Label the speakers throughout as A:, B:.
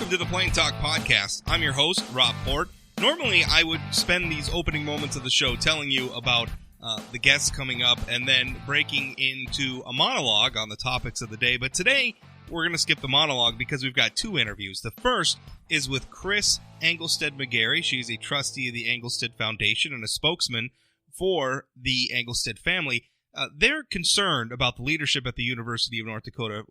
A: Welcome to the Plain Talk Podcast. I'm your host, Rob Port. Normally, I would spend these opening moments of the show telling you about the guests coming up and then breaking into a monologue on the topics of the day. But today, we're going to skip the monologue because we've got two interviews. The first is with Chris Engelstad McGarry. She's a trustee of the Engelstad Foundation and a spokesman for the Engelstad family. They're concerned about the leadership at the University of North Dakota,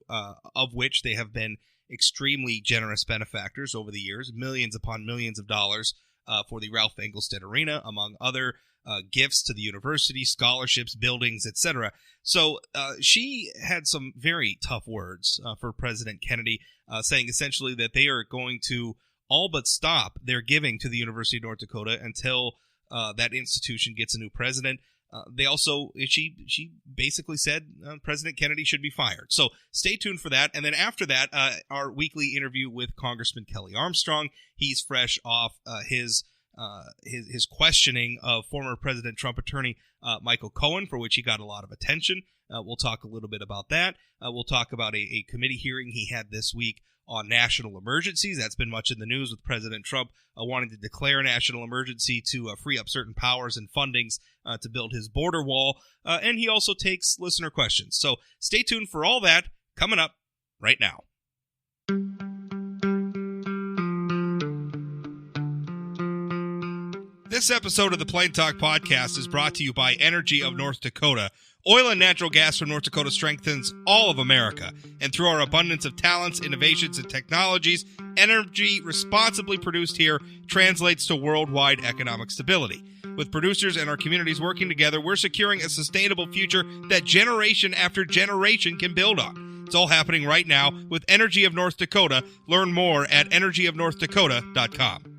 A: of which they have been extremely generous benefactors over the years, millions upon millions of dollars for the Ralph Engelstad Arena, among other gifts to the university, scholarships, buildings, etc. So she had some very tough words for President Kennedy, saying essentially that they are going to all but stop their giving to the University of North Dakota until that institution gets a new president. She basically said President Kennedy should be fired. So stay tuned for that. And then after that, our weekly interview with Congressman Kelly Armstrong. He's fresh off his questioning of former President Trump attorney Michael Cohen, for which he got a lot of attention. We'll talk a little bit about that. We'll talk about a committee hearing he had this week on national emergencies. That's been much in the news with President Trump wanting to declare a national emergency to free up certain powers and fundings to build his border wall. And he also takes listener questions. So stay tuned for all that coming up right now. This episode of the Plain Talk Podcast is brought to you by Energy of North Dakota. Oil and natural gas from North Dakota strengthens all of America. And through our abundance of talents, innovations, and technologies, energy responsibly produced here translates to worldwide economic stability. With producers and our communities working together, we're securing a sustainable future that generation after generation can build on. It's all happening right now with Energy of North Dakota. Learn more at energyofnorthdakota.com.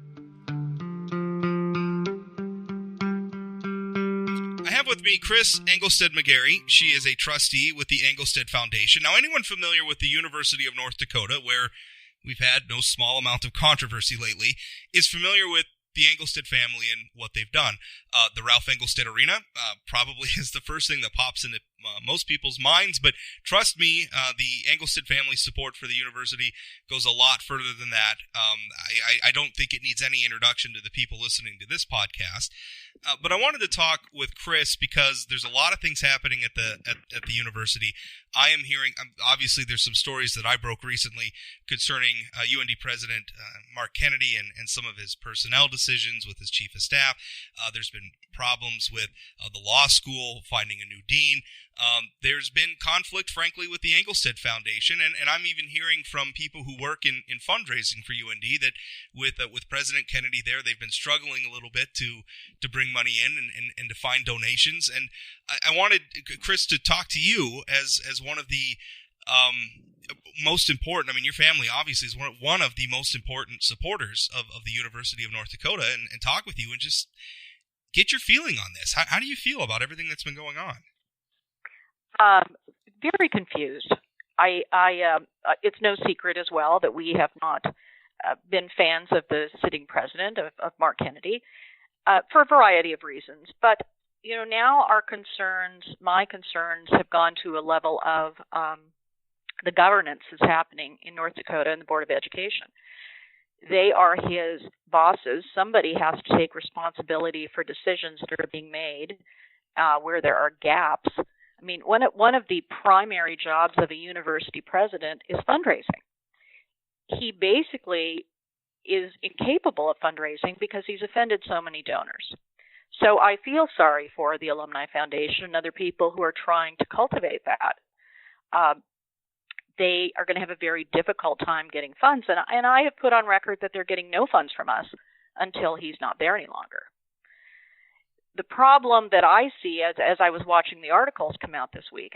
A: I have with me Chris Engelstad McGarry. She is a trustee with the Engelstad Foundation. Now, anyone familiar with the University of North Dakota, where we've had no small amount of controversy lately, is familiar with the Engelstad family and what they've done. The Ralph Engelstad Arena probably is the first thing that pops into most people's minds, but trust me, the Engelstad family support for the university goes a lot further than that. I don't think it needs any introduction to the people listening to this podcast. But I wanted to talk with Chris because there's a lot of things happening at the university. I am hearing, obviously there's some stories that I broke recently concerning UND President Mark Kennedy and some of his personnel decisions with his chief of staff. There's been problems with the law school finding a new dean. There's been conflict, frankly, with the Engelstad Foundation, and I'm even hearing from people who work in fundraising for UND that with President Kennedy there, they've been struggling a little bit to bring money in and to find donations. And I wanted, Chris, to talk to you as one of the most important. I mean, your family obviously is one of the most important supporters of the University of North Dakota, and talk with you and just get your feeling on this. How do you feel about everything that's been going on?
B: Very confused. It's no secret as well that we have not been fans of the sitting president of Mark Kennedy for a variety of reasons. But now my concerns have gone to a level of the governance that's happening in North Dakota and the Board of Education. They are his bosses. Somebody has to take responsibility for decisions that are being made where there are gaps. I mean, one of the primary jobs of a university president is fundraising. He basically is incapable of fundraising because he's offended so many donors. So I feel sorry for the Alumni Foundation and other people who are trying to cultivate that. They are going to have a very difficult time getting funds, and I have put on record that they're getting no funds from us until he's not there any longer. The problem that I see as I was watching the articles come out this week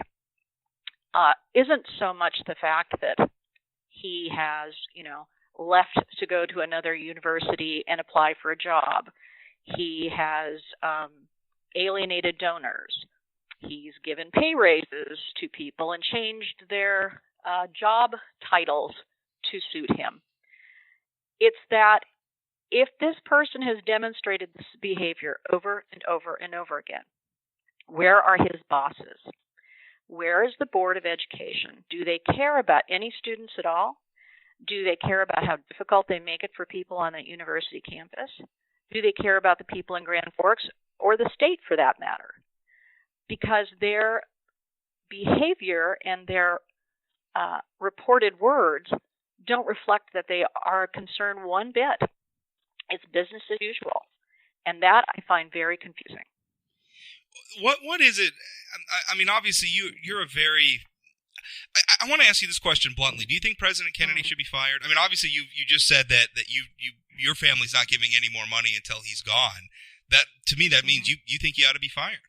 B: isn't so much the fact that he has, left to go to another university and apply for a job. He has alienated donors. He's given pay raises to people and changed their job titles to suit him. It's that if this person has demonstrated this behavior over and over and over again, where are his bosses? Where is the Board of Education? Do they care about any students at all? Do they care about how difficult they make it for people on a university campus? Do they care about the people in Grand Forks or the state for that matter? Because their behavior and their reported words don't reflect that they are concerned one bit. It's business as usual. And that I find very confusing.
A: What is it? I mean, obviously, you're a very... I want to ask you this question bluntly. Do you think President Kennedy should be fired? I mean, obviously, you just said that your family's not giving any more money until he's gone. That, to me, that means you think he ought to be fired.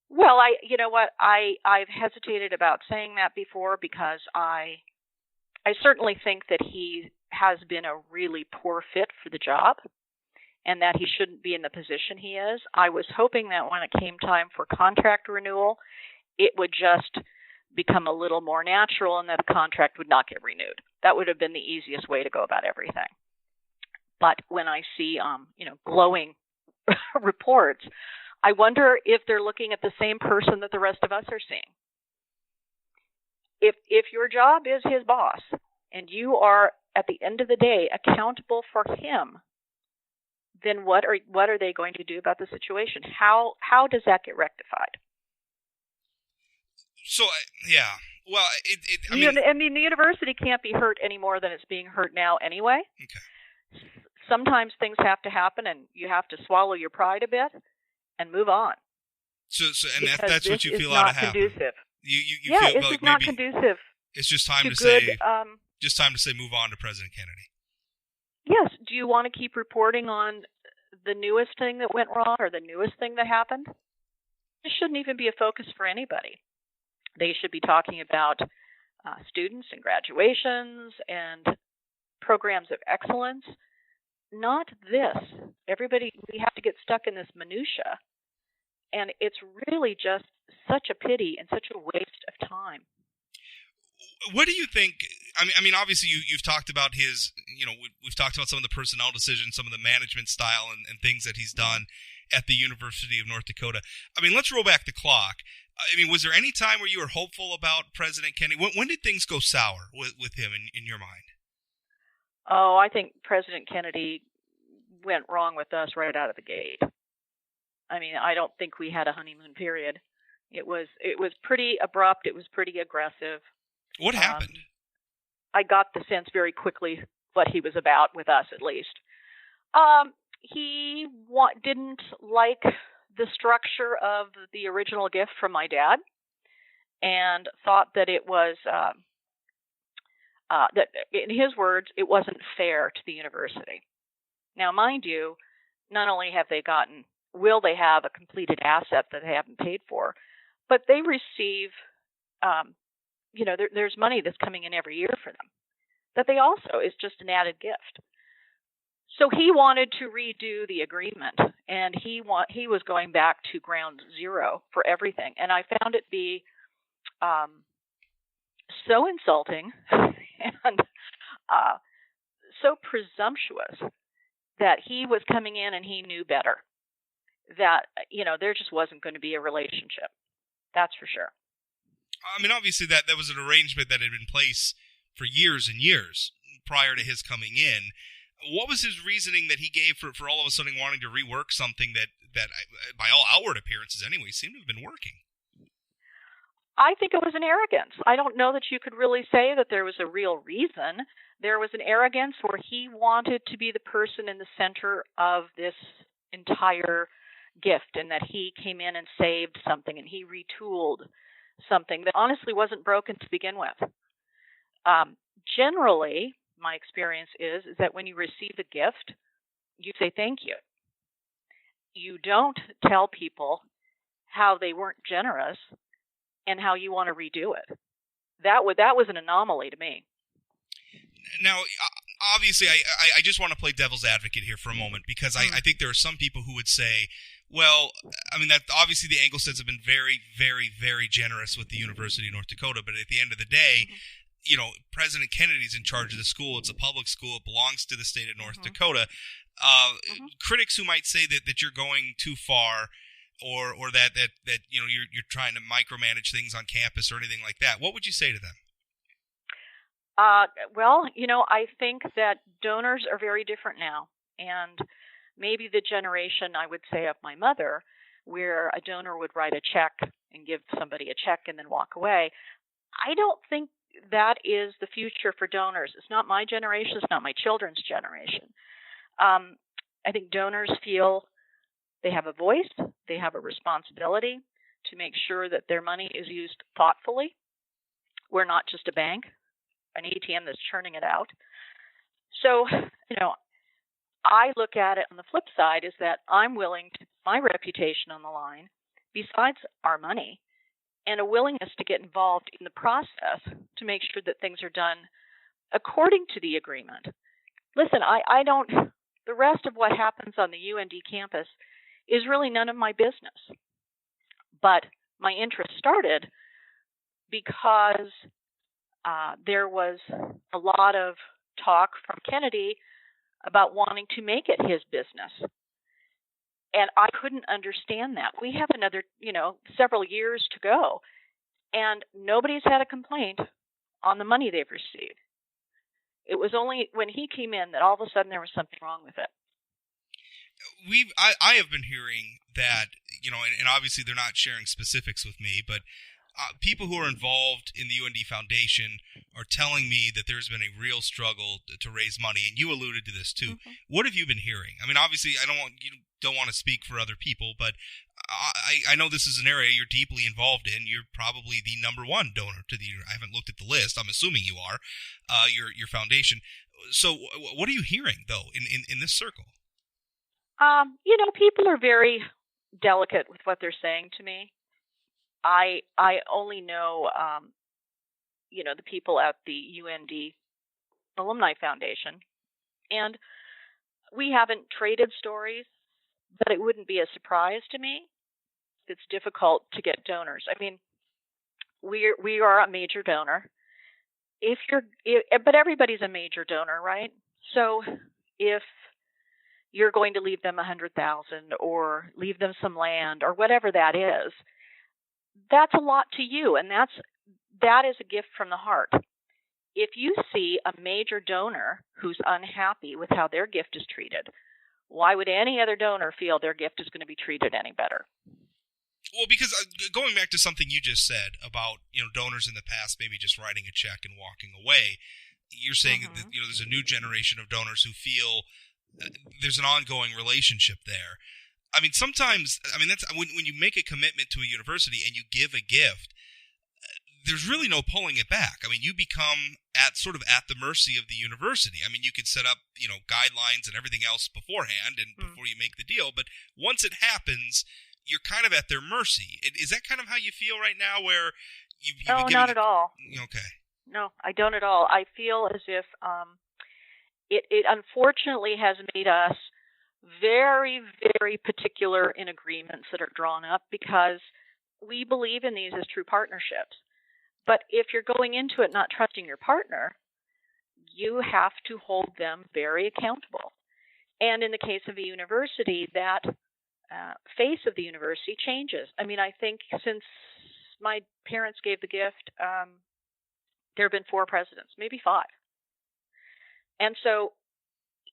B: Well, you know what? I've hesitated about saying that before because I certainly think that he has been a really poor fit for the job and that he shouldn't be in the position he is. I was hoping that when it came time for contract renewal, it would just become a little more natural and that the contract would not get renewed. That would have been the easiest way to go about everything. But when I see, glowing reports, I wonder if they're looking at the same person that the rest of us are seeing. If your job is his boss and you are, at the end of the day, accountable for him, then what are they going to do about the situation? How does that get rectified?
A: So, yeah. Well, I
B: mean, the university can't be hurt any more than it's being hurt now anyway.
A: Okay.
B: Sometimes things have to happen, and you have to swallow your pride a bit and move on.
A: So that's what you feel ought to happen.
B: Conducive.
A: You
B: yeah,
A: feel
B: it's
A: like
B: not
A: maybe
B: conducive.
A: It's just time to
B: good,
A: say, just time to say, move on to President Kennedy.
B: Yes. Do you want to keep reporting on the newest thing that went wrong or the newest thing that happened? This shouldn't even be a focus for anybody. They should be talking about students and graduations and programs of excellence, not this. We have to get stuck in this minutia, and it's really just such a pity and such a waste of time.
A: What do you think? I mean, obviously, you've talked about his. We've talked about some of the personnel decisions, some of the management style, and things that he's done at the University of North Dakota. I mean, let's roll back the clock. I mean, was there any time where you were hopeful about President Kennedy? When did things go sour with him in your mind?
B: Oh, I think President Kennedy went wrong with us right out of the gate. I mean, I don't think we had a honeymoon period. It was pretty abrupt. It was pretty aggressive.
A: What happened?
B: I got the sense very quickly what he was about, with us at least. He didn't like the structure of the original gift from my dad and thought that it was, that in his words, it wasn't fair to the university. Now, mind you, not only will they have a completed asset that they haven't paid for, but they receive, there's money that's coming in every year for them that they also is just an added gift. So he wanted to redo the agreement, and he was going back to ground zero for everything. And I found it be so insulting and so presumptuous that he was coming in and he knew better, that, there just wasn't going to be a relationship. That's for sure.
A: I mean, obviously that was an arrangement that had been in place for years and years prior to his coming in. What was his reasoning that he gave for all of a sudden wanting to rework something that by all outward appearances anyway, seemed to have been working?
B: I think it was an arrogance. I don't know that you could really say that there was a real reason. There was an arrogance where he wanted to be the person in the center of this entire gift, and that he came in and saved something, and he retooled something that honestly wasn't broken to begin with. Generally, my experience is that when you receive a gift, you say thank you. You don't tell people how they weren't generous and how you want to redo it. That was an anomaly to me.
A: Now, obviously, I just want to play devil's advocate here for a moment, because I think there are some people who would say, well, I mean, that obviously the Engelstads have been very, very, very generous with the University of North Dakota, but at the end of the day, President Kennedy's in charge of the school. It's a public school. It belongs to the state of North Dakota. Critics who might say that you're going too far, or that you're trying to micromanage things on campus or anything like that, what would you say to them?
B: Well, I think that donors are very different now. And maybe the generation, I would say, of my mother, where a donor would write a check and give somebody a check and then walk away. I don't think that is the future for donors. It's not my generation. It's not my children's generation. I think donors feel they have a voice. They have a responsibility to make sure that their money is used thoughtfully. We're not just a bank, an ATM that's churning it out. So, I look at it on the flip side is that I'm willing to put my reputation on the line, besides our money, and a willingness to get involved in the process to make sure that things are done according to the agreement. Listen, I don't, the rest of what happens on the UND campus is really none of my business. But my interest started because there was a lot of talk from Kennedy about wanting to make it his business. And I couldn't understand that. We have another, several years to go, and nobody's had a complaint on the money they've received. It was only when he came in that all of a sudden there was something wrong with it.
A: I have been hearing that, and obviously they're not sharing specifics with me, but people who are involved in the UND Foundation are telling me that there's been a real struggle to raise money, and you alluded to this too. Mm-hmm. What have you been hearing? I mean, obviously, you don't want to speak for other people, but I know this is an area you're deeply involved in. You're probably the number one donor to the. I haven't looked at the list. I'm assuming you are. Your foundation. So, what are you hearing though in this circle?
B: People are very delicate with what they're saying to me. I only know, the people at the UND Alumni Foundation, and we haven't traded stories, but it wouldn't be a surprise to me. It's difficult to get donors. I mean, we are a major donor. But everybody's a major donor, right? So if you're going to leave them $100,000 or leave them some land or whatever that is, that's a lot to you, and that is a gift from the heart. If you see a major donor who's unhappy with how their gift is treated, why would any other donor feel their gift is going to be treated any better?
A: Well, because going back to something you just said about donors in the past maybe just writing a check and walking away, you're saying mm-hmm. that there's a new generation of donors who feel there's an ongoing relationship there. I mean, sometimes, that's when you make a commitment to a university and you give a gift, there's really no pulling it back. I mean, you become at the mercy of the university. I mean, you could set up, guidelines and everything else beforehand and before you make the deal. But once it happens, you're kind of at their mercy. Is that kind of how you feel right now where you've
B: No, not at all.
A: Okay.
B: No, I don't at all. I feel as if it unfortunately has made us very, very particular in agreements that are drawn up because we believe in these as true partnerships. But if you're going into it not trusting your partner, you have to hold them very accountable. And in the case of a university, that face of the university changes. I mean, I think since my parents gave the gift, there have been 4 presidents, maybe 5. And so,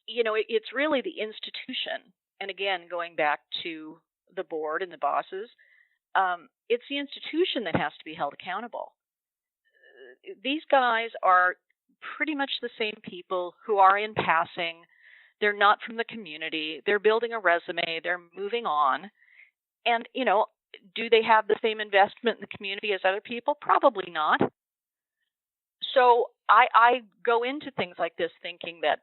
B: it's really the institution. And again, going back to the board and the bosses, it's the institution that has to be held accountable. These guys are pretty much the same people who are in passing. They're not from the community. They're building a resume. They're moving on. And, do they have the same investment in the community as other people? Probably not. So I go into things like this thinking that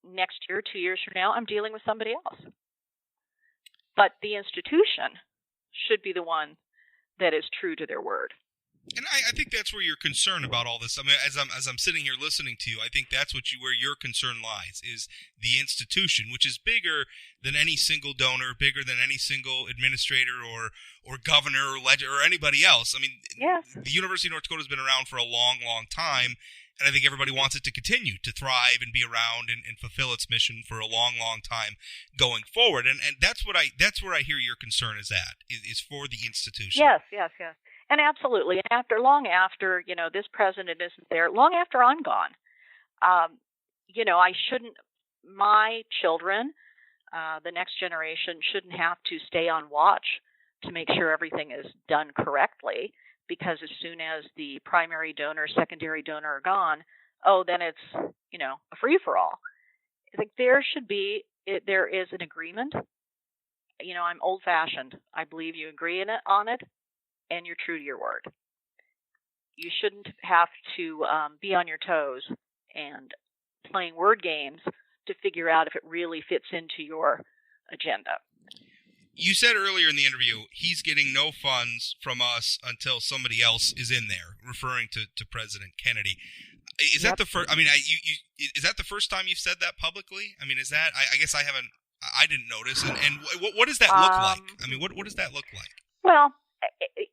B: next year, 2 years from now, I'm dealing with somebody else. But the institution should be the one that is true to their word.
A: And I think that's where your concern about all this. I mean, as I'm sitting here listening to you, I think that's where your concern lies is the institution, which is bigger than any single donor, bigger than any single administrator or governor or anybody else. I mean,
B: yes.
A: The University of North Dakota has been around for a long, long time, and I think everybody wants it to continue to thrive and be around and fulfill its mission for a long, long time going forward. And that's where I hear your concern is at, is for the institution.
B: Yes. And absolutely, and long after, this president isn't there, long after I'm gone, I shouldn't, my children, the next generation shouldn't have to stay on watch to make sure everything is done correctly, because as soon as the primary donor, secondary donor are gone, then it's, a free-for-all. Like there is an agreement. I'm old-fashioned. I believe you agree on it, and you're true to your word. You shouldn't have to be on your toes and playing word games to figure out if it really fits into your agenda.
A: You said earlier in the interview, he's getting no funds from us until somebody else is in there, referring to President Kennedy. Is that the first? I mean, is that the first time you've said that publicly? I mean, is that? I guess I haven't. I didn't notice. And what does that look like? I mean, what does that look like?
B: Well,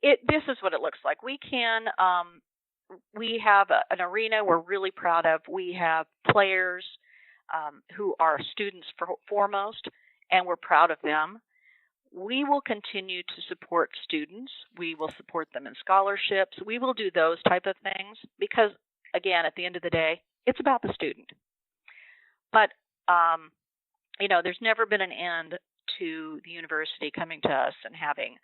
B: this is what it looks like. We have an arena we're really proud of. We have players who are students foremost, and we're proud of them. We will continue to support students. We will support them in scholarships. We will do those type of things because, again, at the end of the day, it's about the student. But, there's never been an end to the university coming to us and having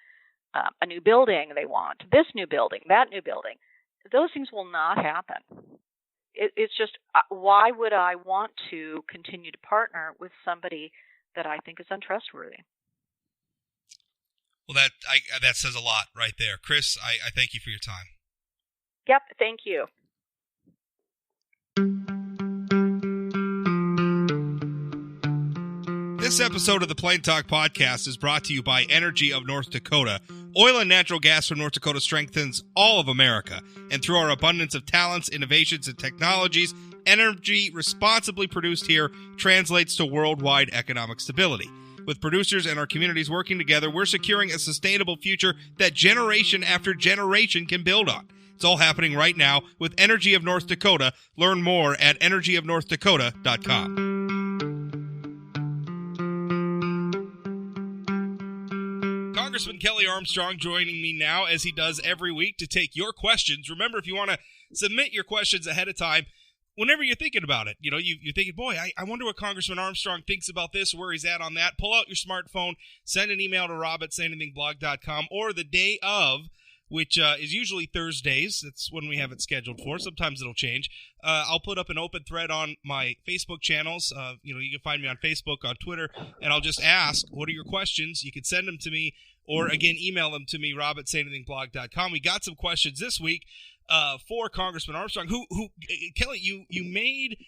B: a new building they want, this new building, that new building. Those things will not happen. It's just, why would I want to continue to partner with somebody that I think is untrustworthy?
A: Well, that says a lot right there. Chris, I thank you for your time.
B: Yep, thank you.
A: This episode of the Plain Talk Podcast is brought to you by Energy of North Dakota. Oil and natural gas from North Dakota strengthens all of America. And through our abundance of talents, innovations, and technologies, energy responsibly produced here translates to worldwide economic stability. With producers and our communities working together, we're securing a sustainable future that generation after generation can build on. It's all happening right now with Energy of North Dakota. Learn more at energyofnorthdakota.com. Congressman Kelly Armstrong joining me now, as he does every week, to take your questions. Remember, if you want to submit your questions ahead of time, whenever you're thinking about it, you're thinking, boy, I wonder what Congressman Armstrong thinks about this, where he's at on that. Pull out your smartphone, send an email to rob@sayanythingblog.com, or the day of, which is usually Thursdays. That's when we have it scheduled for. Sometimes it'll change. I'll put up an open thread on my Facebook channels. You can find me on Facebook, on Twitter, and I'll just ask, what are your questions? You can send them to me, or, again, email them to me, rob@sayanythingblog.com. We got some questions this week for Congressman Armstrong, who Kelly, you made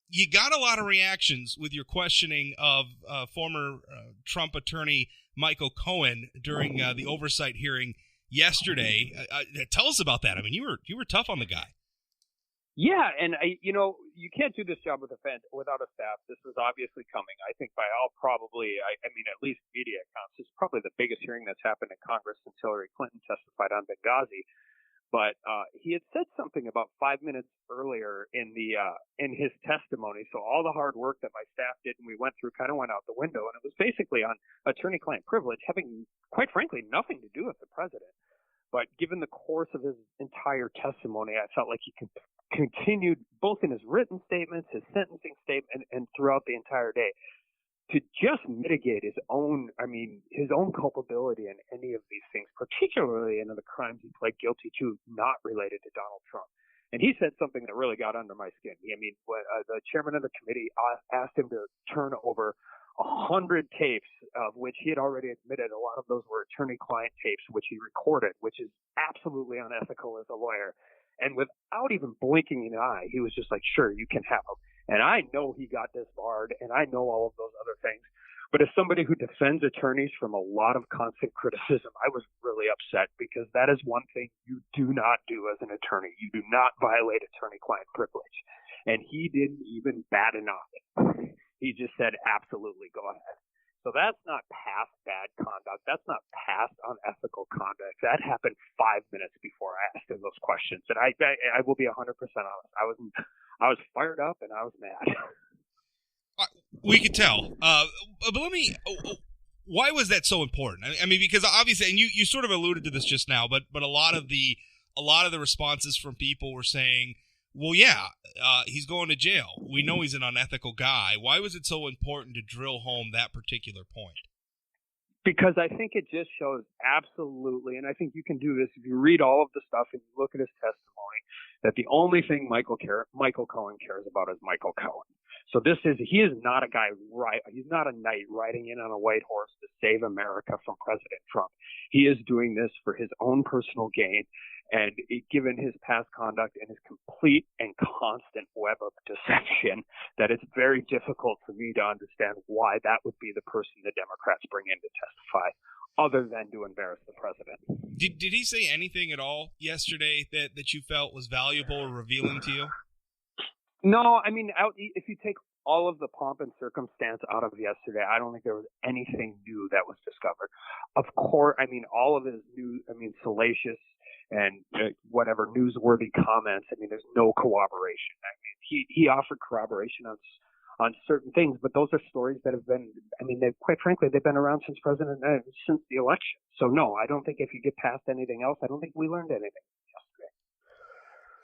A: you got a lot of reactions with your questioning of former Trump attorney Michael Cohen during the oversight hearing yesterday. Tell us about that. I mean, you were tough on the guy.
C: Yeah, and you can't do this job without a staff. This was obviously coming. I think by all probably, at least media accounts, it's probably the biggest hearing that's happened in Congress since Hillary Clinton testified on Benghazi. But he had said something about 5 minutes earlier in his testimony. So all the hard work that my staff did and we went through kind of went out the window. And it was basically on attorney-client privilege, having, quite frankly, nothing to do with the president. But given the course of his entire testimony, I felt like he continued both in his written statements, his sentencing statement, and throughout the entire day to just mitigate his own culpability in any of these things, particularly in the crimes he pled guilty to not related to Donald Trump. And he said something that really got under my skin. When the chairman of the committee asked him to turn over 100 tapes, of which he had already admitted a lot of those were attorney-client tapes, which he recorded, which is absolutely unethical as a lawyer. And without even blinking an eye, he was just like, sure, you can have them. And I know he got disbarred, and I know all of those other things. But as somebody who defends attorneys from a lot of constant criticism, I was really upset because that is one thing you do not do as an attorney. You do not violate attorney-client privilege. And he didn't even bat an eye. He just said, absolutely, go ahead. So that's not past bad conduct. That's not past unethical conduct. That happened 5 minutes before I asked him those questions. And I will be 100% honest. I was fired up and I was mad.
A: We could tell. But let me. Why was that so important? I mean, because obviously, and you sort of alluded to this just now, but a lot of the responses from people were saying, well, yeah, he's going to jail. We know he's an unethical guy. Why was it so important to drill home that particular point?
C: Because I think it just shows absolutely, and I think you can do this if you read all of the stuff and you look at his testimony, that the only thing Michael Cohen cares about is Michael Cohen. So he is not a guy, he's not a knight riding in on a white horse to save America from President Trump. He is doing this for his own personal gain. And given his past conduct and his complete and constant web of deception, that it's very difficult for me to understand why that would be the person the Democrats bring in to testify, other than to embarrass the president.
A: Did he say anything at all yesterday that you felt was valuable or revealing to you?
C: No, I mean, if you take all of the pomp and circumstance out of yesterday, I don't think there was anything new that was discovered. Of course, I mean, all of his salacious and whatever newsworthy comments. I mean, there's no corroboration. I mean, he offered corroboration on certain things, but those are stories that have been. I mean, quite frankly, they've been around since the election. So no, I don't think if you get past anything else, I don't think we learned anything yesterday.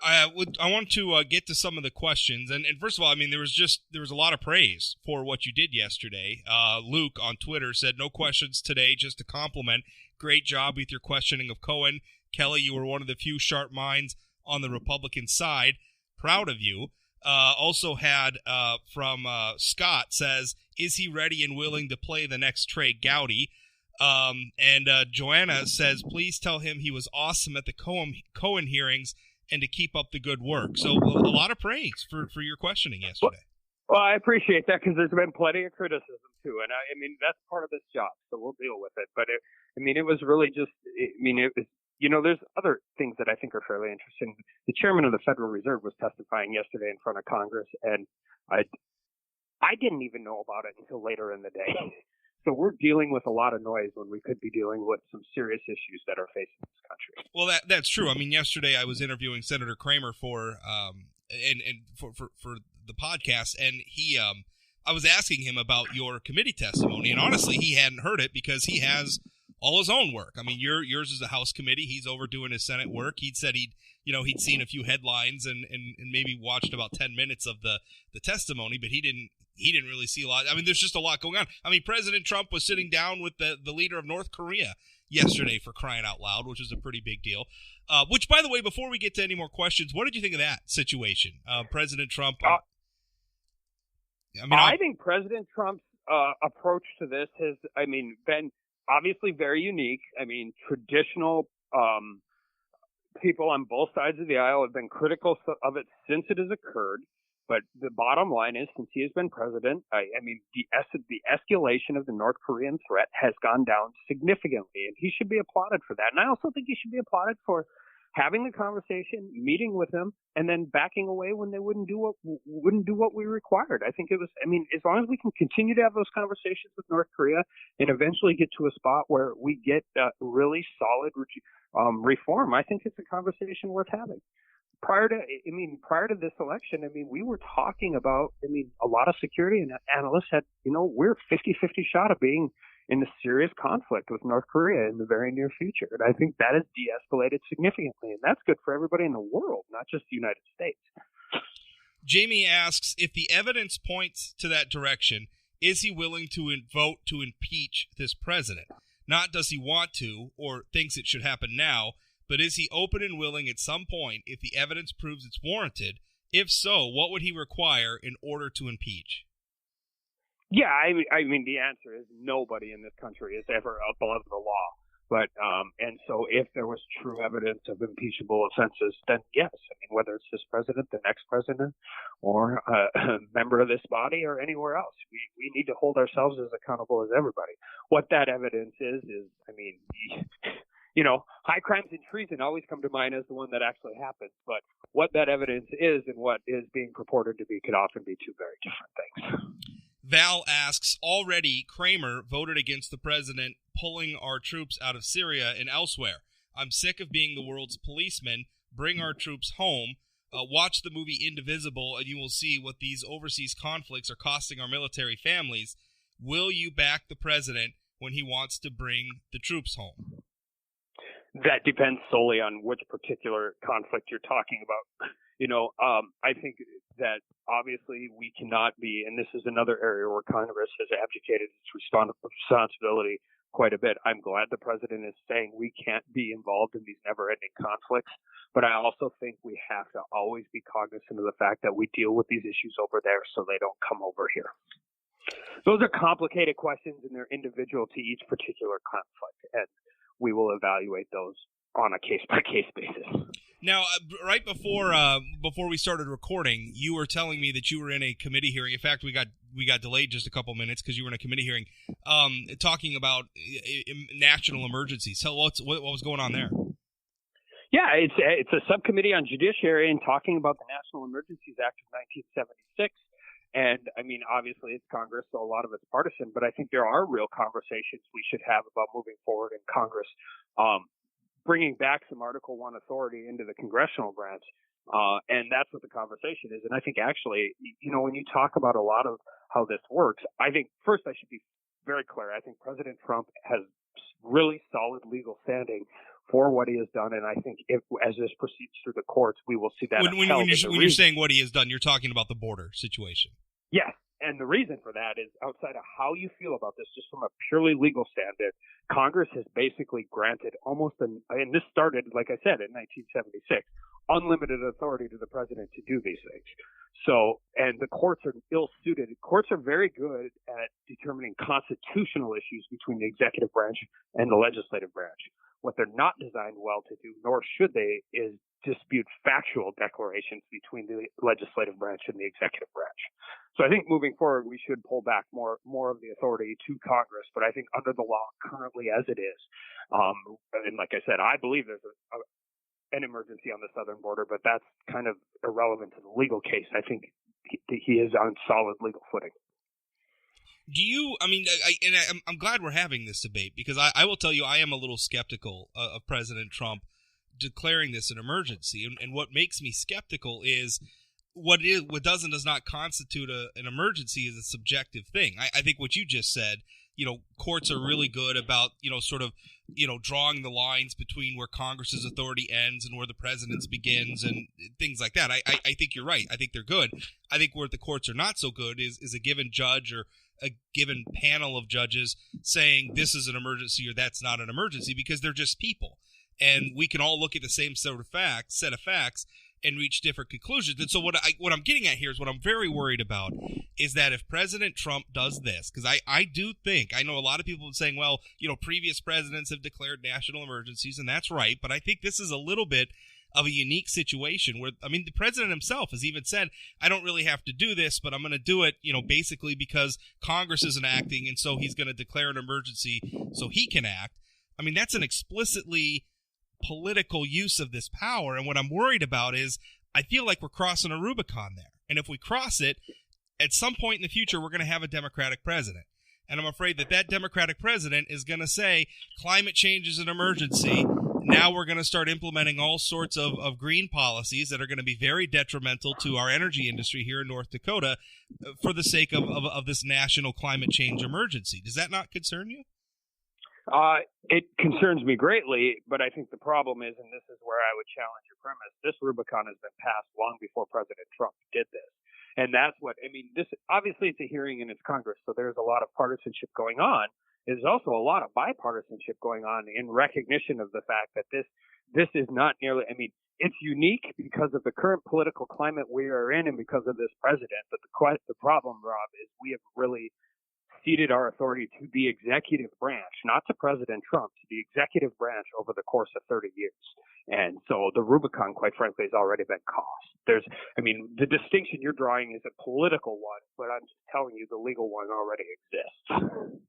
A: I want to get to some of the questions, and first of all, I mean, there was a lot of praise for what you did yesterday. Luke on Twitter said, "No questions today, just a compliment. Great job with your questioning of Cohen. Kelly, you were one of the few sharp minds on the Republican side. Proud of you." Also had from Scott says, "Is he ready and willing to play the next Trey Gowdy?" And Joanna says, "Please tell him he was awesome at the Cohen hearings and to keep up the good work." So a lot of praise for your questioning yesterday.
C: Well, I appreciate that because there's been plenty of criticism too, and I mean that's part of this job, so we'll deal with it. But it was really just, it was. There's other things that I think are fairly interesting. The chairman of the Federal Reserve was testifying yesterday in front of Congress, and I didn't even know about it until later in the day. So we're dealing with a lot of noise when we could be dealing with some serious issues that are facing this country.
A: Well, that's true. I mean, yesterday I was interviewing Senator Kramer for the podcast, and I was asking him about your committee testimony, and honestly, he hadn't heard it because he has all his own work. I mean, yours is a House committee. He's overdoing his Senate work. He'd said he'd seen a few headlines and maybe watched about 10 minutes of the testimony, but he didn't really see a lot. I mean, there's just a lot going on. I mean, President Trump was sitting down with the leader of North Korea yesterday, for crying out loud, which is a pretty big deal. Which, by the way, before we get to any more questions, what did you think of that situation? President Trump.
C: I think President Trump's approach to this has, been obviously very unique. I mean, traditional people on both sides of the aisle have been critical of it since it has occurred. But the bottom line is, since he has been president, the escalation of the North Korean threat has gone down significantly, and he should be applauded for that. And I also think he should be applauded for having the conversation, meeting with them, and then backing away when they wouldn't do what we required. I think it was. I mean, as long as we can continue to have those conversations with North Korea and eventually get to a spot where we get really solid reform, I think it's a conversation worth having. Prior to this election, we were talking about, a lot of security analysts had, we're 50-50 shot of being in a serious conflict with North Korea in the very near future. And I think that has de-escalated significantly, and that's good for everybody in the world, not just the United States.
A: Jamie asks, if the evidence points to that direction, is he willing to vote to impeach this president? Not does he want to or thinks it should happen now, but is he open and willing at some point if the evidence proves it's warranted? If so, what would he require in order to impeach?
C: Yeah, the answer is nobody in this country is ever above the law. But and so if there was true evidence of impeachable offenses, then yes. Whether it's this president, the next president, or a member of this body, or anywhere else, we need to hold ourselves as accountable as everybody. What that evidence is high crimes and treason always come to mind as the one that actually happens. But what that evidence is and what is being purported to be could often be two very different things.
A: Val asks, already Kramer voted against the president pulling our troops out of Syria and elsewhere. I'm sick of being the world's policeman. Bring our troops home. Watch the movie Indivisible and you will see what these overseas conflicts are costing our military families. Will you back the president when he wants to bring the troops home?
C: That depends solely on which particular conflict you're talking about. I think that obviously we cannot be, and this is another area where Congress has abdicated its responsibility quite a bit. I'm glad the president is saying we can't be involved in these never-ending conflicts, but I also think we have to always be cognizant of the fact that we deal with these issues over there so they don't come over here. Those are complicated questions, and they're individual to each particular conflict, and we will evaluate those on a case-by-case basis.
A: Now, right before we started recording, you were telling me that you were in a committee hearing. In fact, we got delayed just a couple minutes because you were in a committee hearing talking about national emergencies. So what was going on there?
C: Yeah, it's a subcommittee on judiciary and talking about the National Emergencies Act of 1976. And, obviously it's Congress, so a lot of it's partisan, but I think there are real conversations we should have about moving forward in Congress, bringing back some Article I authority into the congressional branch. And that's what the conversation is. And I think actually, when you talk about a lot of how this works, I think first I should be very clear. I think President Trump has really solid legal standing for what he has done. And I think as this proceeds through the courts, we will see that.
A: When you're saying what he has done, you're talking about the border situation.
C: Yes. And the reason for that is outside of how you feel about this, just from a purely legal standard, Congress has basically granted and this started, like I said, in 1976, unlimited authority to the president to do these things. So, and the courts are ill-suited. Courts are very good at determining constitutional issues between the executive branch and the legislative branch. What they're not designed well to do, nor should they, is dispute factual declarations between the legislative branch and the executive branch. So I think moving forward, we should pull back more of the authority to Congress. But I think under the law currently as it is, and like I said, I believe there's an emergency on the southern border, but that's kind of irrelevant to the legal case. I think he is on solid legal footing.
A: Do you, I'm glad we're having this debate because I will tell you I am a little skeptical of President Trump declaring this an emergency. And what makes me skeptical is what does and does not constitute an emergency is a subjective thing. I think what you just said, courts are really good about, drawing the lines between where Congress's authority ends and where the president's begins and things like that. I think you're right. I think they're good. I think where the courts are not so good is a given judge or a given panel of judges saying this is an emergency or that's not an emergency because they're just people. And we can all look at the same set of facts and reach different conclusions. And so what I'm getting at here is what I'm very worried about is that if President Trump does this, because I do think, I know a lot of people are saying, well, previous presidents have declared national emergencies, and that's right, but I think this is a little bit of a unique situation where, the president himself has even said, I don't really have to do this, but I'm going to do it, basically because Congress isn't acting, and so he's going to declare an emergency so he can act. That's an explicitly political use of this power, and what I'm worried about is I feel like we're crossing a Rubicon there, and if we cross it, at some point in the future we're going to have a Democratic president, and I'm afraid that Democratic president is going to say climate change is an emergency. Now we're going to start implementing all sorts of green policies that are going to be very detrimental to our energy industry here in North Dakota for the sake of this national climate change emergency. Does that not concern you?
C: It concerns me greatly, but I think the problem is, and this is where I would challenge your premise, this Rubicon has been passed long before President Trump did this. And that's what, this obviously it's a hearing and it's Congress, so there's a lot of partisanship going on. There's also a lot of bipartisanship going on in recognition of the fact that this is not nearly, it's unique because of the current political climate we are in and because of this president. But the problem, Rob, is we have really ceded our authority to the executive branch, not to President Trump, to the executive branch over the course of 30 years. And so the Rubicon, quite frankly, has already been crossed. The distinction you're drawing is a political one, but I'm just telling you the legal one already exists.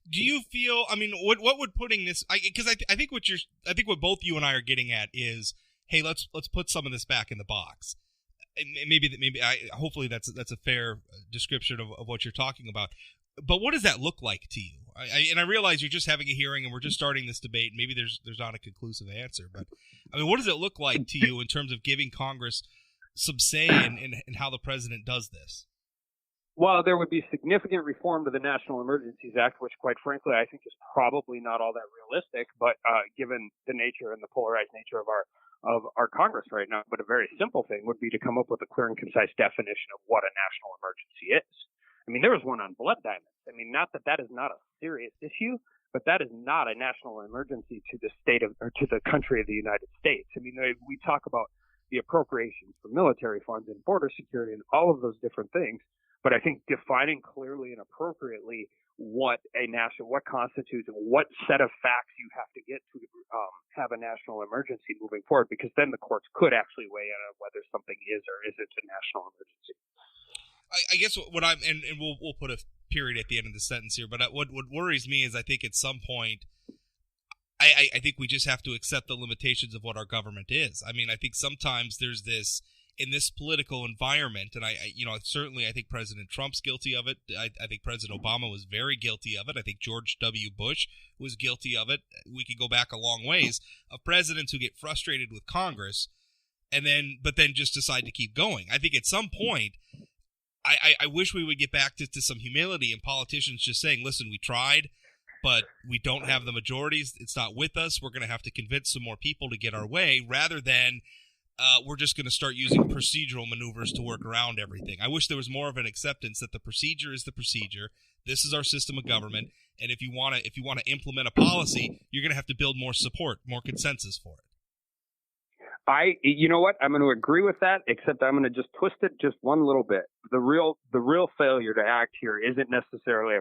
A: Do you feel? What would putting this? Because I think what both you and I are getting at is, hey, let's put some of this back in the box. And hopefully that's a fair description of what you're talking about. But what does that look like to you? I realize you're just having a hearing and we're just starting this debate. Maybe there's not a conclusive answer, but what does it look like to you in terms of giving Congress some say in how the president does this?
C: Well, there would be significant reform to the National Emergencies Act, which, quite frankly, I think is probably not all that realistic. But given the nature and the polarized nature of our Congress right now, but a very simple thing would be to come up with a clear and concise definition of what a national emergency is. I mean, there was one on blood diamonds. I mean, not that is not a serious issue, but that is not a national emergency to the state of or to the country of the United States. I mean, we talk about the appropriations for military funds and border security and all of those different things. But I think defining clearly and appropriately what constitutes, what set of facts you have to get to have a national emergency moving forward, because then the courts could actually weigh in on whether something is or isn't a national emergency.
A: I guess what I'm, and we'll put a period at the end of the sentence here, but what worries me is I think at some point, I think we just have to accept the limitations of what our government is. I mean, I think sometimes there's this, in this political environment, and I think President Trump's guilty of it. I think President Obama was very guilty of it. I think George W. Bush was guilty of it. We could go back a long ways of presidents who get frustrated with Congress but then just decide to keep going. I think at some point, I wish we would get back to some humility and politicians just saying, listen, we tried, but we don't have the majorities. It's not with us. We're going to have to convince some more people to get our way, rather than we're just going to start using procedural maneuvers to work around everything. I wish there was more of an acceptance that the procedure is the procedure. This is our system of government, and if you want to implement a policy, you're going to have to build more support, more consensus for it.
C: You know what? I'm going to agree with that, except I'm going to just twist it just one little bit. The real failure to act here isn't necessarily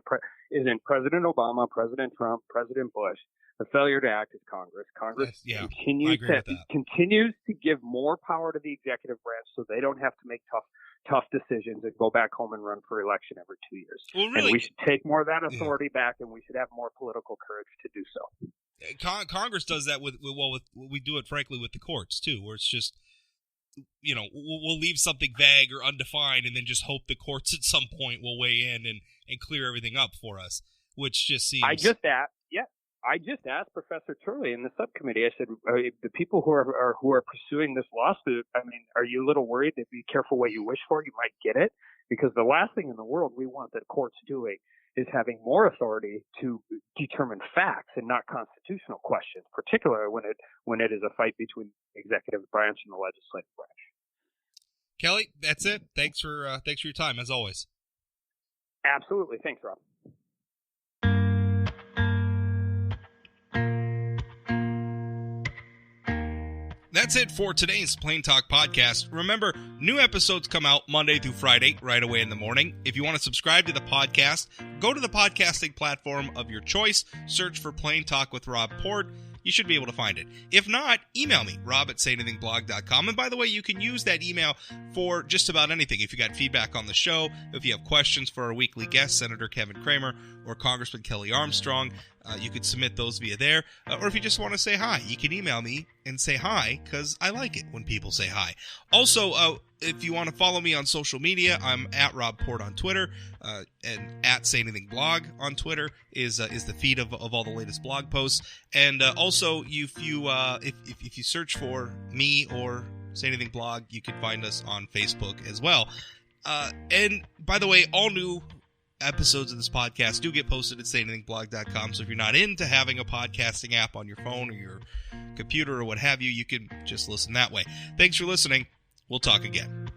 C: isn't President Obama, President Trump, President Bush. The failure to act is Congress. Congress continues to give more power to the executive branch, so they don't have to make tough decisions and go back home and run for election every 2 years.
A: Well, really,
C: and we should take more of that authority back, and we should have more political courage to do so.
A: Congress does that we do it, frankly, with the courts too, where it's just, we'll leave something vague or undefined and then just hope the courts at some point will weigh in and clear everything up for us, which just seems. I just asked Professor Turley in the subcommittee. I said, the people who are pursuing this lawsuit, I mean, are you a little worried that be careful what you wish for? You might get it, because the last thing in the world we want the courts doing is having more authority to determine facts and not constitutional questions, particularly when it is a fight between the executive branch and the legislative branch. Kelly, that's it. Thanks for your time, as always.
C: Absolutely. Thanks, Rob.
A: That's it for today's Plain Talk Podcast. Remember, new episodes come out Monday through Friday, right away in the morning. If you want to subscribe to the podcast, go to the podcasting platform of your choice, search for Plain Talk with Rob Port. You should be able to find it. If not, email me, rob@sayanythingblog.com. And by the way, you can use that email for just about anything. If you got feedback on the show, if you have questions for our weekly guest, Senator Kevin Cramer or Congressman Kelly Armstrong, you could submit those via there. Or if you just want to say hi, you can email me and say hi, because I like it when people say hi. Also, if you want to follow me on social media, I'm at Rob Port on Twitter, and at Say Anything Blog on Twitter is the feed of all the latest blog posts. And also, if you search for me or Say Anything Blog, you can find us on Facebook as well. And by the way, all new episodes of this podcast do get posted at sayanythingblog.com. So if you're not into having a podcasting app on your phone or your computer or what have you, you can just listen that way. Thanks for listening. We'll talk again.